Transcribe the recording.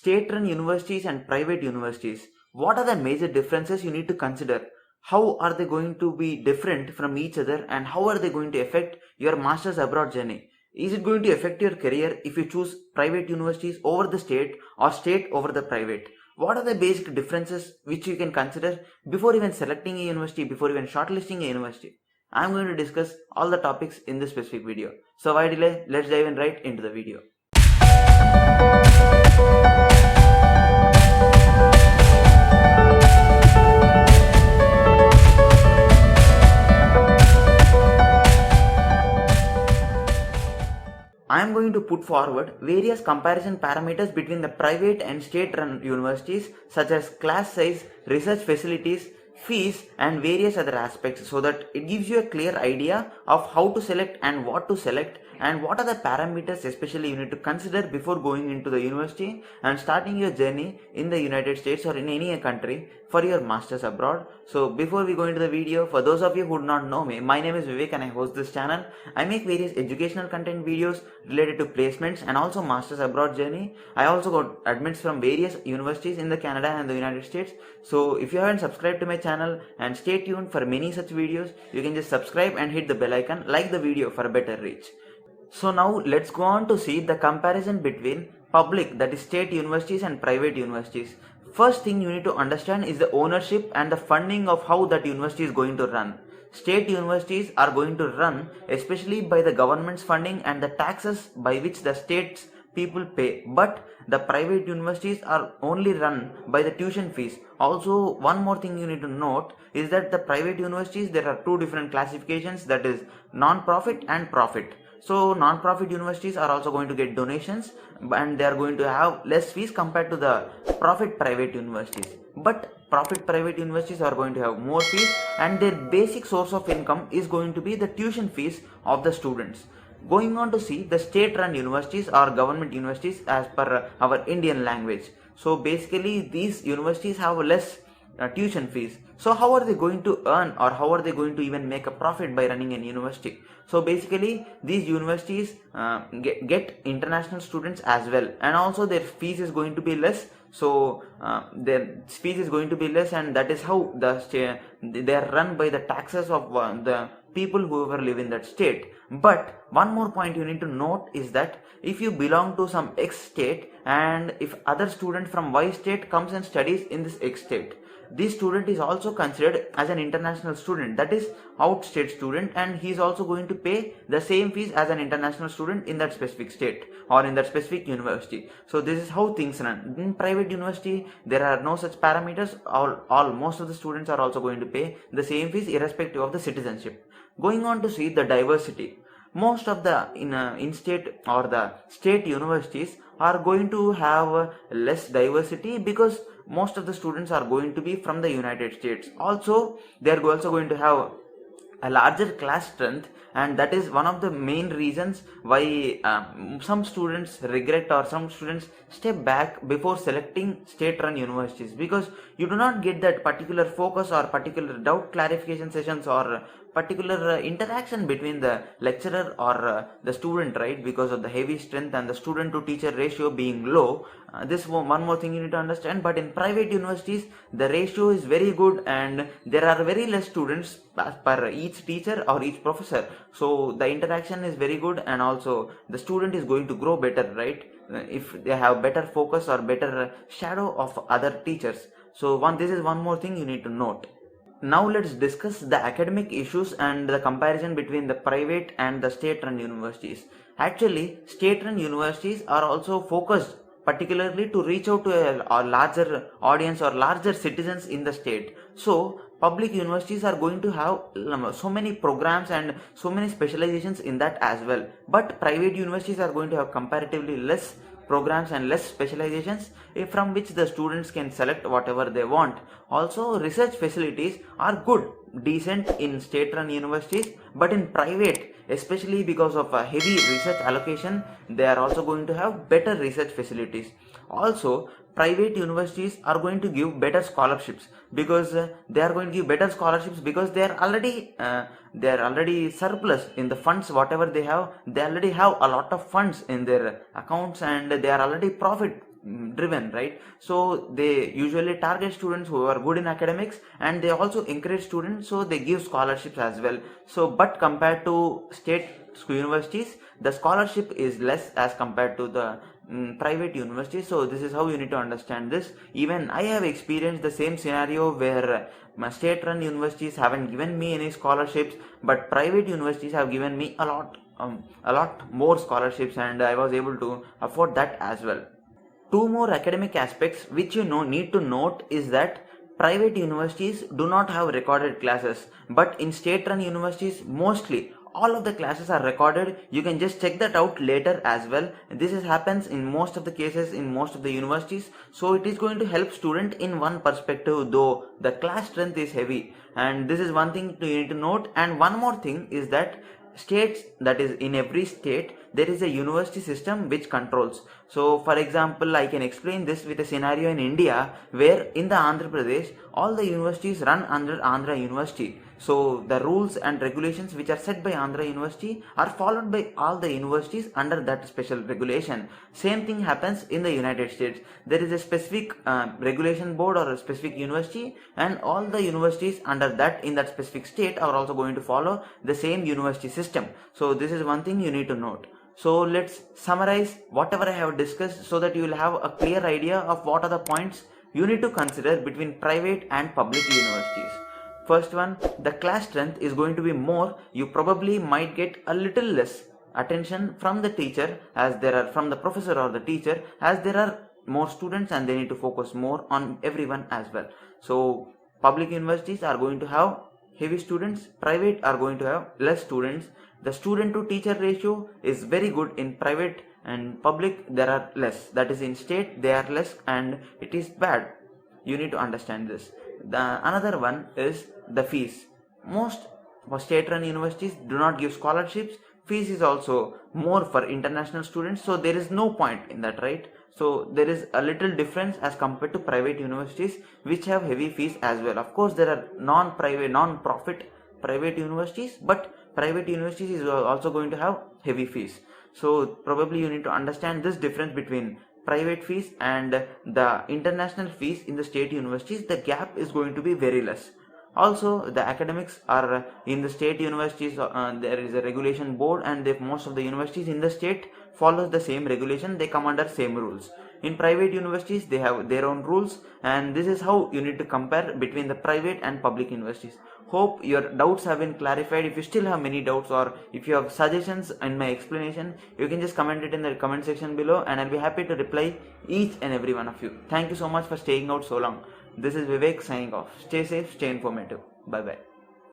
state-run universities and private universities. What are the major differences you need to consider? How are they going to be different from each other, and how are they going to affect your master's abroad journey? Is it going to affect your career if you choose private universities over the state or state over the private? What are the basic differences which you can consider before even selecting a university, before even shortlisting a university? I am going to discuss all the topics in this specific video. So why delay? Let's dive in right into the video. I am going to put forward various comparison parameters between the private and state-run universities such as class size, research facilities, fees and various other aspects, so that it gives you a clear idea of how to select and what to select and what are the parameters especially you need to consider before going into the university and starting your journey in the United States or in any country for your masters abroad. So before we go into the video, for those of you who do not know me, my name is Vivek and I host this channel. I make various educational content videos related to placements and also masters abroad journey. I also got admits from various universities in the Canada and the United States. So if you haven't subscribed to my channel, and stay tuned for many such videos, you can just subscribe and hit the bell icon, like the video for better reach. So now let's go on to see the comparison between public, that is state universities, and private universities. First thing you need to understand is the ownership and the funding of how that university is going to run. State universities are going to run especially by the government's funding and the taxes by which the state's people pay, but the private universities are only run by the tuition fees. Also, one more thing you need to note is that the private universities, there are two different classifications, that is non-profit and profit. So non-profit universities are also going to get donations and they are going to have less fees compared to the profit private universities. But profit private universities are going to have more fees and their basic source of income is going to be the tuition fees of the students. Going on to see the state-run universities or government universities as per our Indian language. So basically these universities have less tuition fees. So how are they going to earn, or how are they going to even make a profit by running an university? So basically these universities get international students as well, and also their fees is going to be less. So their fees is going to be less, and that is how they are run by the taxes of the people whoever live in that state. But one more point you need to note is that if you belong to some X state and if other student from Y state comes and studies in this X state, this student is also considered as an international student, that is outstate student, and he is also going to pay the same fees as an international student in that specific state or in that specific university. So this is how things run. In private university there are no such parameters. Most of the students are also going to pay the same fees irrespective of the citizenship. Going on to see the diversity, most of the in-state or the state universities are going to have less diversity because most of the students are going to be from the United States. Also, they are also going to have a larger class strength, and that is one of the main reasons why some students regret or some students step back before selecting state-run universities, because you do not get that particular focus or particular doubt clarification sessions or particular interaction between the lecturer or the student, right? Because of the heavy strength and the student to teacher ratio being low. This one more thing you need to understand. But in private universities the ratio is very good and there are very less students per each teacher or each professor, so the interaction is very good and also the student is going to grow better, right? If they have better focus or better shadow of other teachers. So this is one more thing you need to note. Now let's discuss the academic issues and the comparison between the private and the state-run universities. Actually, state-run universities are also focused particularly to reach out to a larger audience or larger citizens in the state. So public universities are going to have so many programs and so many specializations in that as well. But private universities are going to have comparatively less programs and less specializations from which the students can select whatever they want. Also, research facilities are good, decent in state-run universities, but in private, especially because of a heavy research allocation, they are also going to have better research facilities. Also, private universities are going to give better scholarships because they are going to give better scholarships because they are already surplus in the funds whatever they have. They already have a lot of funds in their accounts and they are already profit driven, right? So they usually target students who are good in academics, and they also encourage students, so they give scholarships as well. So but compared to state universities, the scholarship is less as compared to the private universities. So this is how you need to understand this. Even I have experienced the same scenario where my state run universities haven't given me any scholarships, but private universities have given me a lot more scholarships, and I was able to afford that as well. Two more academic aspects which you need to note is that private universities do not have recorded classes, but in state run universities mostly all of the classes are recorded. You can just check that out later as well. This happens in most of the cases in most of the universities, so it is going to help student in one perspective, though the class strength is heavy, and this is one thing you need to note. And one more thing is that states, that is in every state there is a university system which controls. So for example, I can explain this with a scenario in India, where in the Andhra Pradesh all the universities run under Andhra University. So the rules and regulations which are set by Andhra University are followed by all the universities under that special regulation. Same thing happens in the United States. There is a specific regulation board or a specific university, and all the universities under that in that specific state are also going to follow the same university system. So this is one thing you need to note. So let's summarize whatever I have discussed so that you will have a clear idea of what are the points you need to consider between private and public universities. First one, the class strength is going to be more. You probably might get a little less attention from the teacher, as there are from the professor or the teacher, as there are more students and they need to focus more on everyone as well. So public universities are going to have heavy students, private are going to have less students. The student to teacher ratio is very good in private, and public there are less, that is in state they are less, and it is bad. You need to understand this. Another one is the fees. Most state run universities do not give scholarships. Fees is also more for international students, so there is no point in that, right? So there is a little difference as compared to private universities which have heavy fees as well. Of course there are non-profit private universities, but private universities is also going to have heavy fees. So probably you need to understand this difference between private fees and the international fees in the state universities. The gap is going to be very less. Also the academics are in the state universities, there is a regulation board, and most of the universities in the state follows the same regulation, they come under same rules. In private universities they have their own rules, and this is how you need to compare between the private and public universities. Hope your doubts have been clarified. If you still have many doubts, or if you have suggestions in my explanation, you can just comment it in the comment section below, and I'll be happy to reply each and every one of you. Thank you so much for staying out so long. This is Vivek signing off. Stay safe, stay informative. Bye bye.